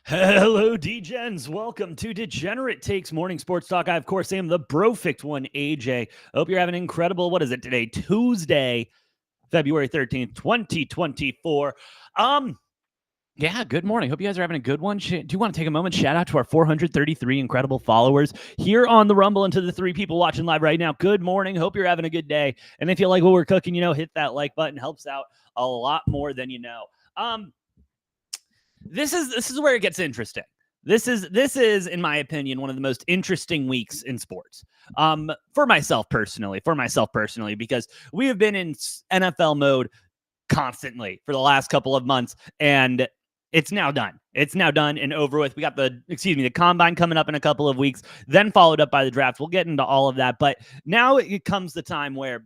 Hello, D-Gens. Welcome to Degenerate Takes Morning Sports Talk. I, of course, am the brofict one, AJ. Hope you're having an incredible, what is it today? Tuesday, February 13th, 2024. Yeah, good morning. Hope you guys are having a good one. Do you want to take a moment? Shout out to our 433 incredible followers here on the Rumble and to the 3 people watching live right now. Good morning. Hope you're having a good day. And if you like what we're cooking, hit that like button. Helps out a lot more than you know. This is where it gets interesting. This is, in my opinion, one of the most interesting weeks in sports. For myself personally, because we have been in NFL mode constantly for the last couple of months, and it's now done. It's now done and over with. We got the combine coming up in a couple of weeks, then followed up by the draft. We'll get into all of that, but now it comes the time where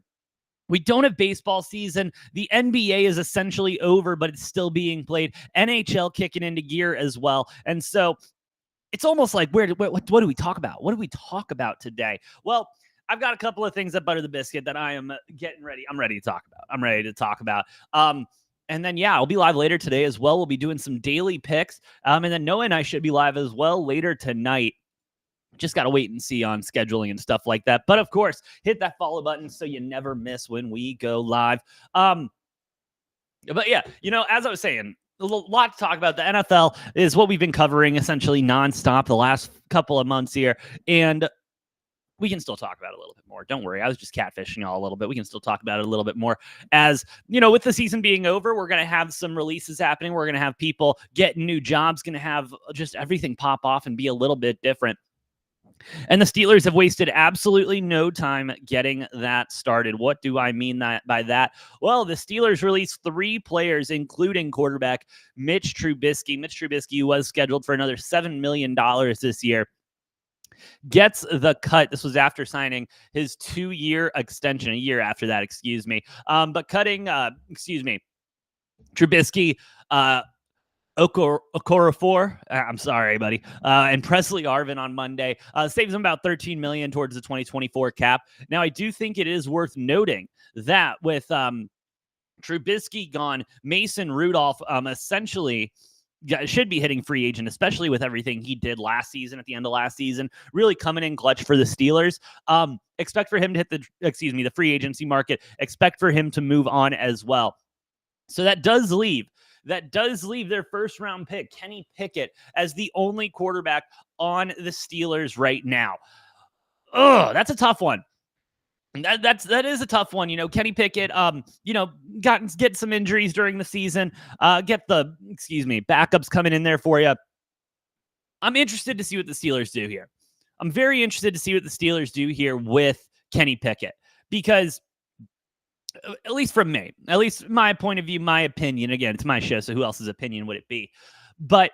we don't have baseball season. The NBA is essentially over, but it's still being played. NHL kicking into gear as well. And so it's almost like, what do we talk about? What do we talk about today? Well, I've got a couple of things that butter the biscuit that I am getting ready. I'm ready to talk about. And then, I'll be live later today as well. We'll be doing some daily picks. And then Noah and I should be live as well later tonight. Just got to wait and see on scheduling and stuff like that. But of course, hit that follow button so you never miss when we go live. But yeah, as I was saying, a lot to talk about. The NFL is what we've been covering essentially nonstop the last couple of months here. And we can still talk about it a little bit more. Don't worry. I was just catfishing y'all a little bit. We can still talk about it a little bit more. As, with the season being over, we're going to have some releases happening. We're going to have people getting new jobs, going to have just everything pop off and be a little bit different. And the Steelers have wasted absolutely no time getting that started. What do I mean by that? Well, the Steelers released 3 players, including quarterback Mitch Trubisky. Mitch Trubisky was scheduled for another $7 million this year. Gets the cut. This was after signing his 2-year extension, a year after that, but cutting, Trubisky, Okorafor, I'm sorry, buddy, and Presley Arvin on Monday saves him about $13 million towards the 2024 cap. Now, I do think it is worth noting that with Trubisky gone, Mason Rudolph essentially should be hitting free agent, especially with everything he did last season, at the end of last season, really coming in clutch for the Steelers. Expect for him to hit the free agency market. Expect for him to move on as well. So that does leave their first-round pick, Kenny Pickett, as the only quarterback on the Steelers right now. That's a tough one. That is a tough one. Kenny Pickett, get some injuries during the season. Get the backups coming in there for you. I'm interested to see what the Steelers do here. I'm very interested to see what the Steelers do here with Kenny Pickett, because at least from me, at least my point of view, my opinion, again, it's my show, so who else's opinion would it be? But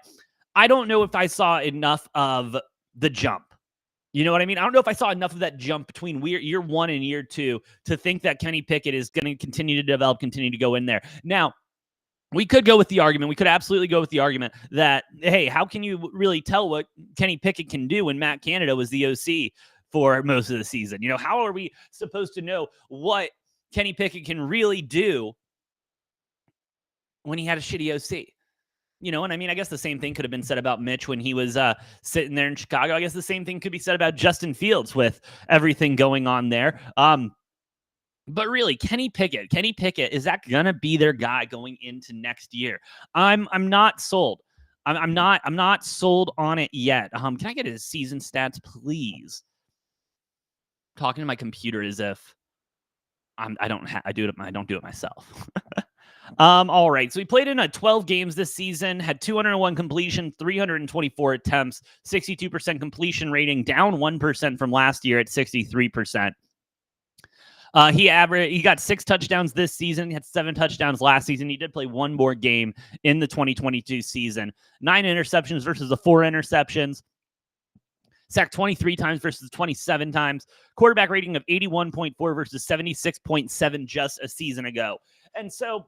I don't know if I saw enough of the jump. You know what I mean? I don't know if I saw enough of that jump between year 1 and year 2 to think that Kenny Pickett is going to continue to develop, continue to go in there. Now, we could go with the argument. We could absolutely go with the argument that, hey, how can you really tell what Kenny Pickett can do when Matt Canada was the OC for most of the season? How are we supposed to know what Kenny Pickett can really do when he had a shitty OC? And I mean, I guess the same thing could have been said about Mitch when he was sitting there in Chicago. I guess the same thing could be said about Justin Fields with everything going on there. But really, Kenny Pickett, is that gonna be their guy going into next year? I'm not sold. I'm not sold on it yet. Can I get his season stats, please? I'm talking to my computer as if I don't do it myself. All right. So he played in 12 games this season, had 201 completion, 324 attempts, 62% completion rating, down 1% from last year at 63%. He got 6 touchdowns this season. He had 7 touchdowns last season. He did play 1 more game in the 2022 season. 9 interceptions versus the 4 interceptions. Sacked 23 times versus 27 times. Quarterback rating of 81.4 versus 76.7 just a season ago. And so,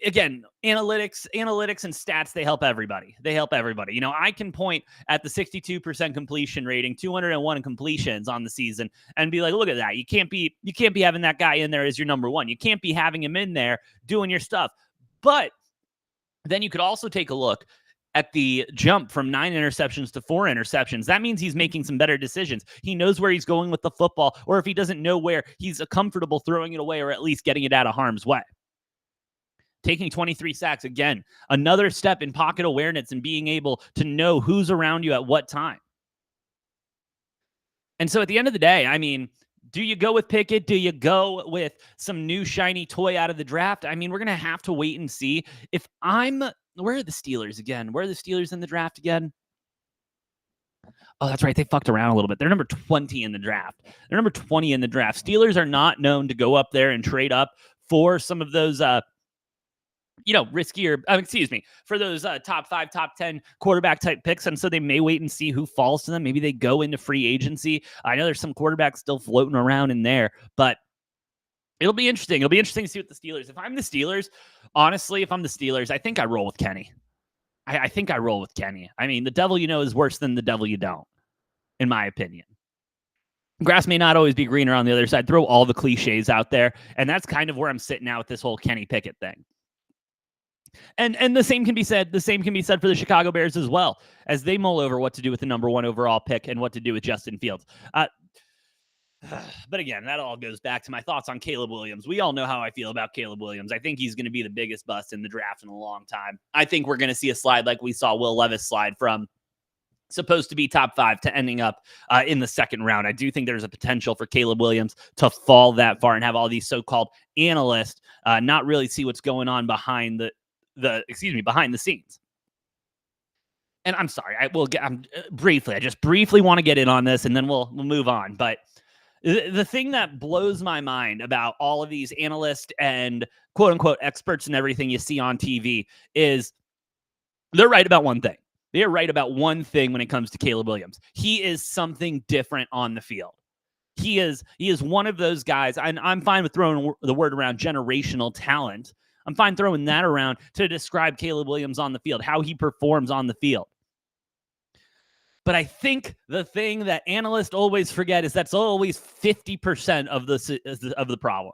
again, analytics and stats, they help everybody. I can point at the 62% completion rating, 201 completions on the season, and be like, look at that. You can't be having that guy in there as your number one. You can't be having him in there doing your stuff. But then you could also take a look at the jump from 9 interceptions to 4 interceptions. That means he's making some better decisions. He knows where he's going with the football, or if he doesn't know where, he's comfortable throwing it away or at least getting it out of harm's way. Taking 23 sacks, again, another step in pocket awareness and being able to know who's around you at what time. And so at the end of the day, I mean, do you go with Pickett? Do you go with some new shiny toy out of the draft? I mean, we're going to have to wait and see. Where are the Steelers again? Where are the Steelers in the draft again? Oh, that's right. They fucked around a little bit. They're number 20 in the draft. They're number 20 in the draft. Steelers are not known to go up there and trade up for some of those, riskier, for those top 5, top 10 quarterback type picks. And so they may wait and see who falls to them. Maybe they go into free agency. I know there's some quarterbacks still floating around in there, but it'll be interesting. It'll be interesting to see what the Steelers. If I'm the Steelers, honestly, I think I roll with Kenny. I think I roll with Kenny. I mean, the devil you know is worse than the devil you don't, in my opinion. Grass may not always be greener on the other side. Throw all the cliches out there. And that's kind of where I'm sitting now with this whole Kenny Pickett thing. And the same can be said. The same can be said for the Chicago Bears as well, as they mull over what to do with the number 1 overall pick and what to do with Justin Fields. But again, that all goes back to my thoughts on Caleb Williams. We all know how I feel about Caleb Williams. I think he's going to be the biggest bust in the draft in a long time. I think we're going to see a slide like we saw Will Levis slide from supposed to be top 5 to ending up in the second round. I do think there's a potential for Caleb Williams to fall that far and have all these so-called analysts not really see what's going on behind the scenes. And I'm sorry, I just briefly want to get in on this and then we'll move on. But the thing that blows my mind about all of these analysts and quote unquote experts and everything you see on TV is they're right about one thing. They are right about one thing when it comes to Caleb Williams. He is something different on the field. He is one of those guys. I'm fine with throwing the word around generational talent. I'm fine throwing that around to describe Caleb Williams on the field, how he performs on the field. But I think the thing that analysts always forget is that's always 50% of the problem.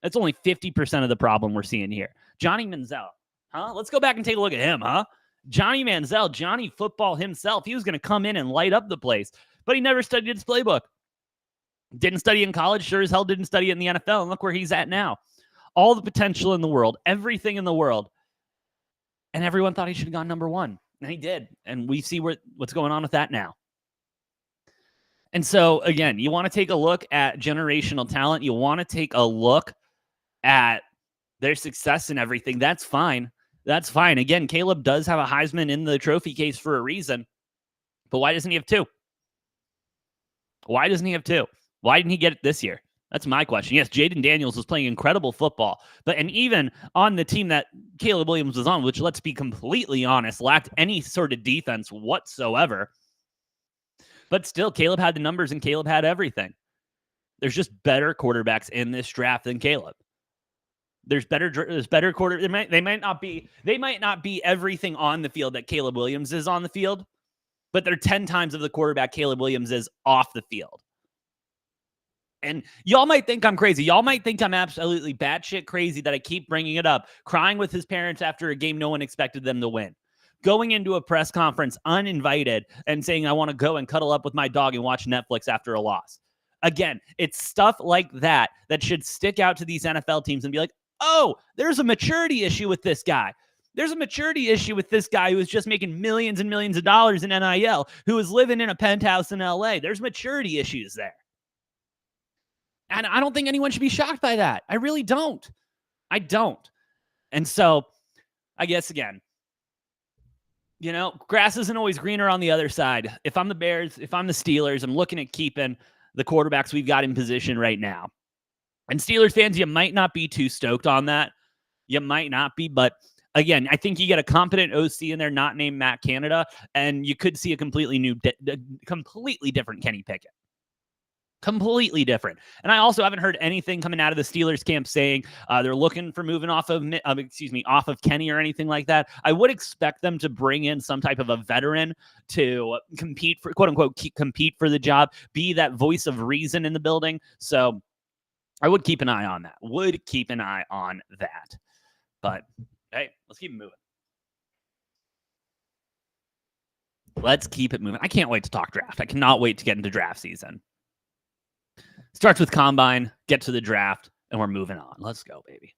That's only 50% of the problem we're seeing here. Johnny Manziel, huh? Let's go back and take a look at him, huh? Johnny Manziel, Johnny Football himself, he was going to come in and light up the place, but he never studied his playbook. Didn't study in college, sure as hell didn't study in the NFL, and look where he's at now. All the potential in the world, everything in the world, and everyone thought he should have gone number 1. And he did. And we see what's going on with that now. And so, again, you want to take a look at generational talent. You want to take a look at their success and everything. That's fine. That's fine. Again, Caleb does have a Heisman in the trophy case for a reason. But why doesn't he have 2? Why doesn't he have 2? Why didn't he get it this year? That's my question. Yes, Jaden Daniels was playing incredible football, and even on the team that Caleb Williams was on, which, let's be completely honest, lacked any sort of defense whatsoever. But still, Caleb had the numbers and Caleb had everything. There's just better quarterbacks in this draft than Caleb. There's better quarter. They might not be everything on the field that Caleb Williams is on the field, but they're 10 times of the quarterback Caleb Williams is off the field. And y'all might think I'm crazy. Y'all might think I'm absolutely batshit crazy that I keep bringing it up, crying with his parents after a game no one expected them to win, going into a press conference uninvited and saying, I want to go and cuddle up with my dog and watch Netflix after a loss. Again, it's stuff like that should stick out to these NFL teams and be like, oh, there's a maturity issue with this guy. There's a maturity issue with this guy who is just making millions and millions of dollars in NIL, who is living in a penthouse in LA. There's maturity issues there. And I don't think anyone should be shocked by that. I really don't. I don't. And so, I guess, again, grass isn't always greener on the other side. If I'm the Bears, if I'm the Steelers, I'm looking at keeping the quarterbacks we've got in position right now. And Steelers fans, you might not be too stoked on that. You might not be, but again, I think you get a competent OC in there, not named Matt Canada, and you could see a completely different Kenny Pickett. Completely different. And I also haven't heard anything coming out of the Steelers camp saying they're looking for moving off of Kenny or anything like that. I would expect them to bring in some type of a veteran to compete for, quote unquote, compete for the job, be that voice of reason in the building. So I would keep an eye on that. But hey, let's keep moving. Let's keep it moving. I can't wait to talk draft. I cannot wait to get into draft season. Starts with combine, get to the draft, and we're moving on. Let's go, baby.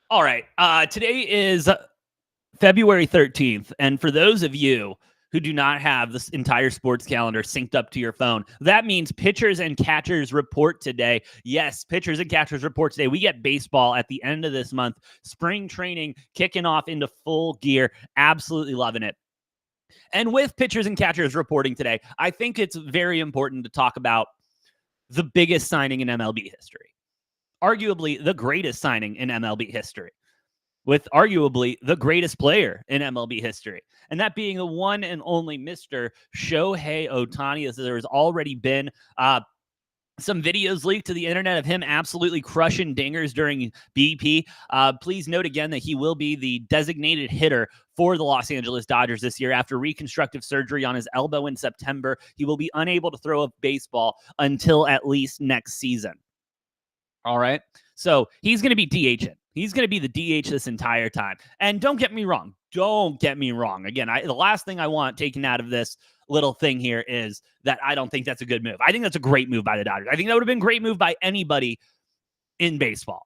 All right. Today is February 13th. And for those of you who do not have this entire sports calendar synced up to your phone, that means pitchers and catchers report today. Yes, pitchers and catchers report today. We get baseball at the end of this month. Spring training kicking off into full gear. Absolutely loving it. And with pitchers and catchers reporting today, I think it's very important to talk about the biggest signing in MLB history. Arguably the greatest signing in MLB history, with arguably the greatest player in MLB history, and that being the one and only Mr. Shohei Ohtani. As there has already been some videos leaked to the internet of him absolutely crushing dingers during BP. Please note again that he will be the designated hitter for the Los Angeles Dodgers this year. After reconstructive surgery on his elbow in September, he will be unable to throw a baseball until at least next season. All right. So he's going to be DHing. He's going to be the DH this entire time. And don't get me wrong. Again, the last thing I want taken out of this little thing here is that I don't think that's a good move. I think that's a great move by the Dodgers. I think that would have been a great move by anybody in baseball.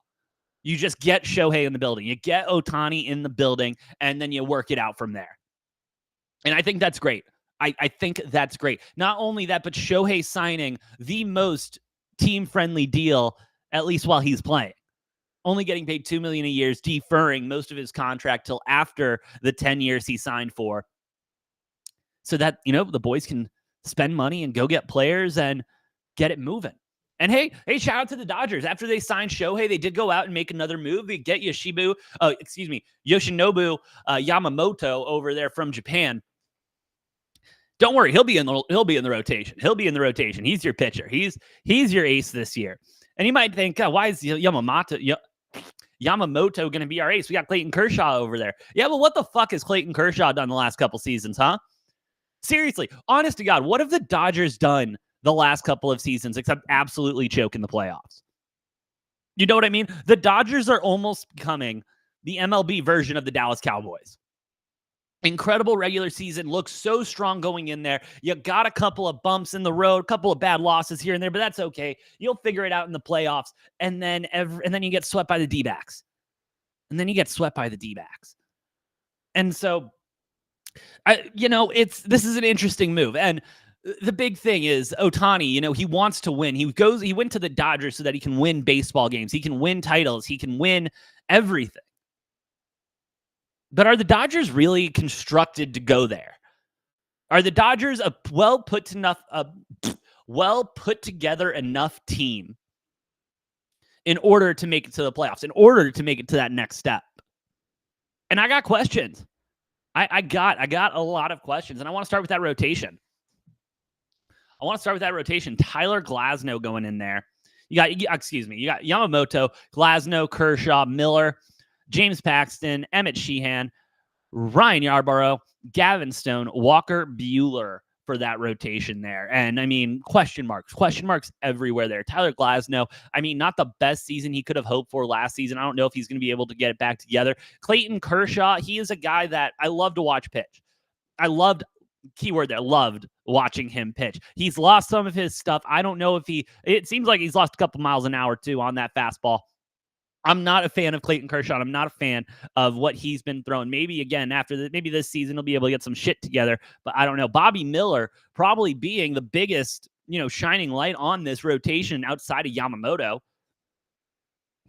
You just get Shohei in the building. You get Ohtani in the building, and then you work it out from there. And I think that's great. I think that's great. Not only that, but Shohei signing the most team-friendly deal, at least while he's playing. Only getting paid $2 million a year, deferring most of his contract till after the 10 years he signed for, so that, the boys can spend money and go get players and get it moving. And hey, shout out to the Dodgers. After they signed Shohei, they did go out and make another move. They get Yoshinobu Yamamoto over there from Japan. Don't worry, he'll be in the rotation. He's your pitcher. He's your ace this year. And you might think, why is Yamamoto going to be our ace? We got Clayton Kershaw over there. Yeah, well, what the fuck has Clayton Kershaw done the last couple seasons, huh? Seriously, honest to God, what have the Dodgers done the last couple of seasons except absolutely choke in the playoffs? You know what I mean? The Dodgers are almost becoming the MLB version of the Dallas Cowboys. Incredible regular season, looks so strong going in there. You got a couple of bumps in the road, a couple of bad losses here and there, but that's okay. You'll figure it out in the playoffs, and then you get swept by the D-backs. And so, this is an interesting move. And the big thing is Ohtani, he wants to win. He went to the Dodgers so that he can win baseball games. He can win titles. He can win everything. But are the Dodgers really constructed to go there? Are the Dodgers a well put together enough team in order to make it to the playoffs, in order to make it to that next step? And I got questions. I got a lot of questions, and I want to start with that rotation. Tyler Glasnow going in there. You got Yamamoto, Glasnow, Kershaw, Miller, James Paxton, Emmett Sheehan, Ryan Yarborough, Gavin Stone, Walker Buehler for that rotation there. And I mean, question marks everywhere there. Tyler Glasnow, not the best season he could have hoped for last season. I don't know if he's going to be able to get it back together. Clayton Kershaw, he is a guy that I love to watch pitch. Loved watching him pitch. He's lost some of his stuff. I don't know if it seems like he's lost a couple miles an hour too on that fastball. I'm not a fan of Clayton Kershaw. I'm not a fan of what he's been throwing. Maybe again, maybe this season he'll be able to get some shit together, but I don't know. Bobby Miller probably being the biggest, shining light on this rotation outside of Yamamoto.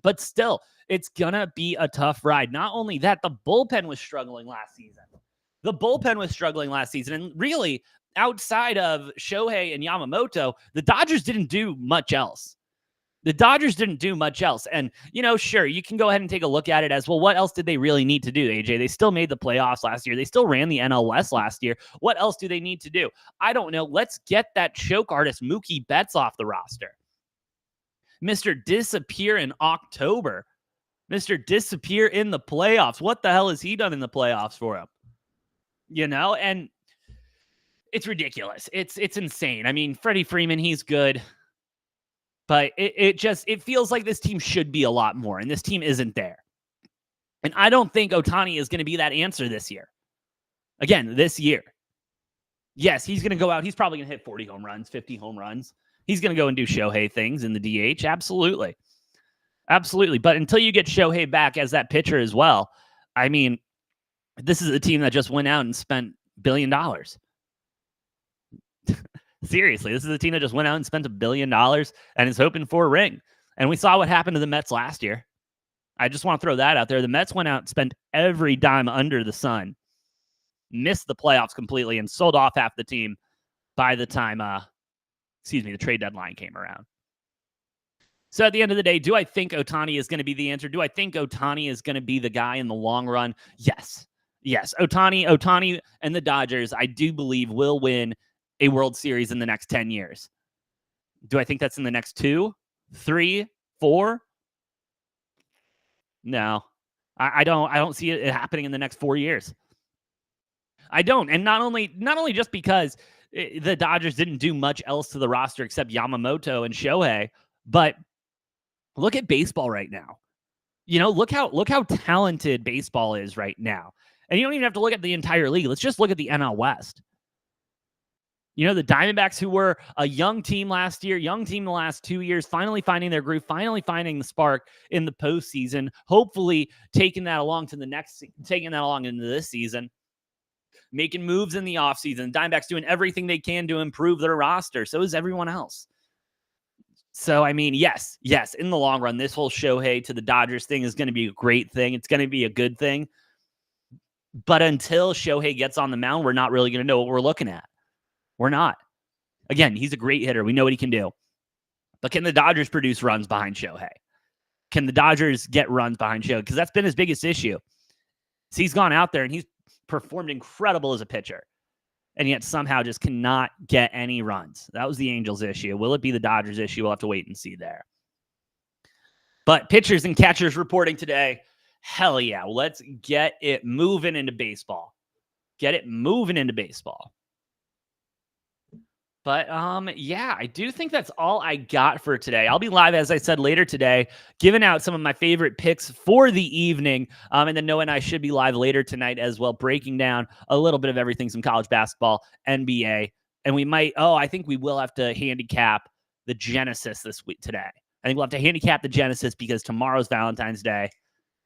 But still, it's going to be a tough ride. Not only that, the bullpen was struggling last season. And really, outside of Shohei and Yamamoto, the Dodgers didn't do much else. And, sure, you can go ahead and take a look at it as, well, what else did they really need to do, AJ? They still made the playoffs last year. They still ran the NL West last year. What else do they need to do? I don't know. Let's get that choke artist Mookie Betts off the roster. Mr. Disappear in October. Mr. Disappear in the playoffs. What the hell has he done in the playoffs for him? And it's ridiculous. It's insane. Freddie Freeman, he's good. But it feels like this team should be a lot more, and this team isn't there. And I don't think Ohtani is going to be that answer this year. Again, this year. Yes, he's going to go out. He's probably going to hit 40 home runs, 50 home runs. He's going to go and do Shohei things in the DH. Absolutely. Absolutely. But until you get Shohei back as that pitcher as well, I mean, this is a team that just went out and spent $1 billion. Seriously, this is a team that just went out and spent $1 billion and is hoping for a ring. And we saw what happened to the Mets last year. I just want to throw that out there. The Mets went out and spent every dime under the sun, missed the playoffs completely, and sold off half the team by the time, the trade deadline came around. So at the end of the day, do I think Ohtani is going to be the answer? Do I think Ohtani is going to be the guy in the long run? Yes. Ohtani and the Dodgers, I do believe, will win a World Series in the next 10 years. Do I think that's in the next 2, 3, 4? No, I don't see it happening in the next 4 years. I don't. And not only just because the Dodgers didn't do much else to the roster except Yamamoto and Shohei, but look at baseball right now. Look how talented baseball is right now. And you don't even have to look at the entire league. Let's just look at the NL West. The Diamondbacks, who were a young team last year, young team the last 2 years, finally finding their groove, finally finding the spark in the postseason, hopefully taking that along into this season, making moves in the offseason. Diamondbacks doing everything they can to improve their roster. So is everyone else. So, I mean, yes, in the long run, this whole Shohei to the Dodgers thing is going to be a great thing. It's going to be a good thing. But until Shohei gets on the mound, we're not really going to know what we're looking at. We're not. Again, he's a great hitter. We know what he can do. But can the Dodgers produce runs behind Shohei? Can the Dodgers get runs behind Shohei? Because that's been his biggest issue. So he's gone out there and he's performed incredible as a pitcher. And yet somehow just cannot get any runs. That was the Angels' issue. Will it be the Dodgers' issue? We'll have to wait and see there. But pitchers and catchers reporting today. Hell yeah. Let's get it moving into baseball. But I do think that's all I got for today. I'll be live, as I said, later today, giving out some of my favorite picks for the evening. And then Noah and I should be live later tonight as well, breaking down a little bit of everything, some college basketball, NBA. And I think we will have to handicap the Genesis today. I think we'll have to handicap the Genesis because tomorrow's Valentine's Day,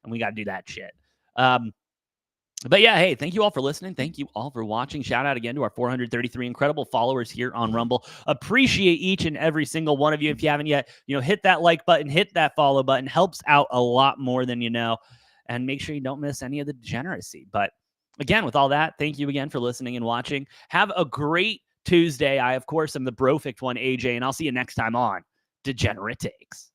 and we got to do that shit. But yeah, hey, thank you all for listening. Thank you all for watching. Shout out again to our 433 incredible followers here on Rumble. Appreciate each and every single one of you. If you haven't yet, hit that like button, hit that follow button. Helps out a lot more than you know. And make sure you don't miss any of the degeneracy. But again, with all that, thank you again for listening and watching. Have a great Tuesday. I, of course, am the Brofict one, AJ, and I'll see you next time on Degenerate Takes.